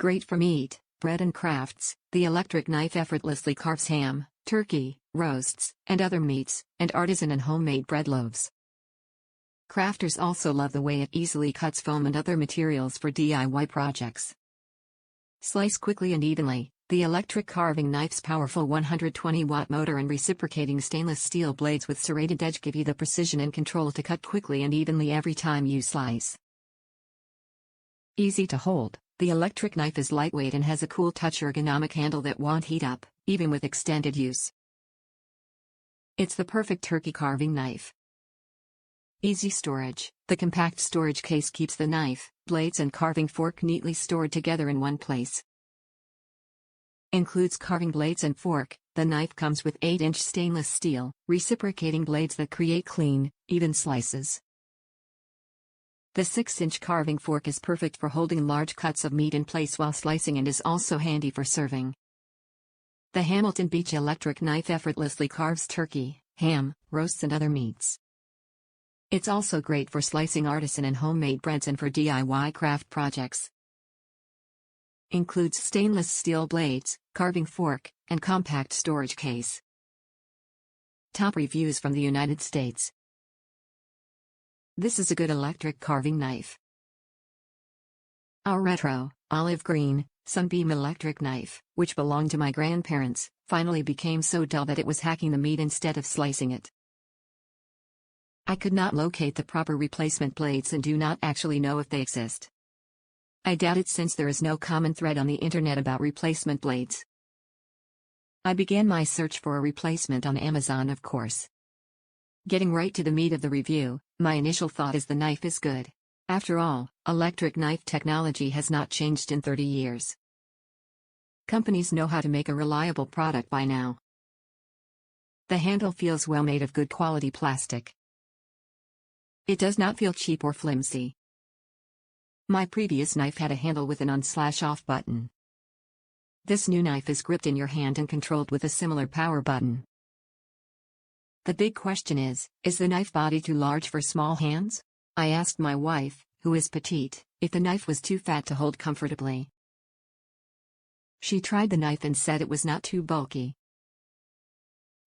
Great for meat, bread and crafts, the electric knife effortlessly carves ham, turkey, roasts, and other meats, and artisan and homemade bread loaves. Crafters also love the way it easily cuts foam and other materials for DIY projects. Slice quickly and evenly. The electric carving knife's powerful 120-watt motor and reciprocating stainless steel blades with serrated edge give you the precision and control to cut quickly and evenly every time you slice. Easy to hold, the electric knife is lightweight and has a cool touch ergonomic handle that won't heat up, even with extended use. It's the perfect turkey carving knife. Easy storage. The compact storage case keeps the knife, blades and carving fork neatly stored together in one place. Includes carving blades and fork. The knife comes with 8-inch stainless steel, reciprocating blades that create clean, even slices. The 6-inch carving fork is perfect for holding large cuts of meat in place while slicing and is also handy for serving. The Hamilton Beach electric knife effortlessly carves turkey, ham, roasts and other meats. It's also great for slicing artisan and homemade breads and for DIY craft projects. Includes stainless steel blades, carving fork, and compact storage case. Top reviews from the United States. This is a good electric carving knife. Our retro, olive green, sunbeam electric knife, which belonged to my grandparents, finally became so dull that it was hacking the meat instead of slicing it. I could not locate the proper replacement blades and do not actually know if they exist. I doubt it since there is no common thread on the internet about replacement blades. I began my search for a replacement on Amazon, of course. Getting right to the meat of the review, my initial thought is the knife is good. After all, electric knife technology has not changed in 30 years. Companies know how to make a reliable product by now. The handle feels well made of good quality plastic. It does not feel cheap or flimsy. My previous knife had a handle with an on/off button. This new knife is gripped in your hand and controlled with a similar power button. The big question is the knife body too large for small hands? I asked my wife, who is petite, if the knife was too fat to hold comfortably. She tried the knife and said it was not too bulky.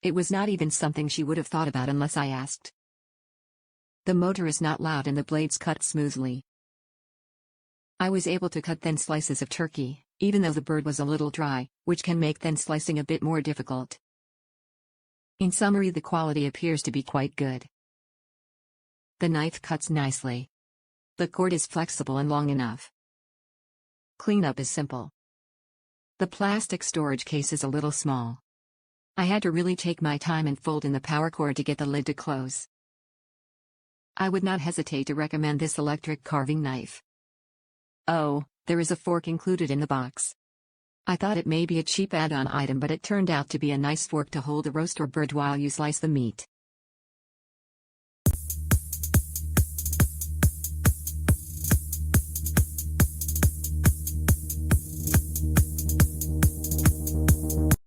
It was not even something she would have thought about unless I asked. The motor is not loud and the blades cut smoothly. I was able to cut thin slices of turkey, even though the bird was a little dry, which can make thin slicing a bit more difficult. In summary, the quality appears to be quite good. The knife cuts nicely. The cord is flexible and long enough. Cleanup is simple. The plastic storage case is a little small. I had to really take my time and fold in the power cord to get the lid to close. I would not hesitate to recommend this electric carving knife. Oh, there is a fork included in the box. I thought it may be a cheap add-on item, but it turned out to be a nice fork to hold a roast or bird while you slice the meat.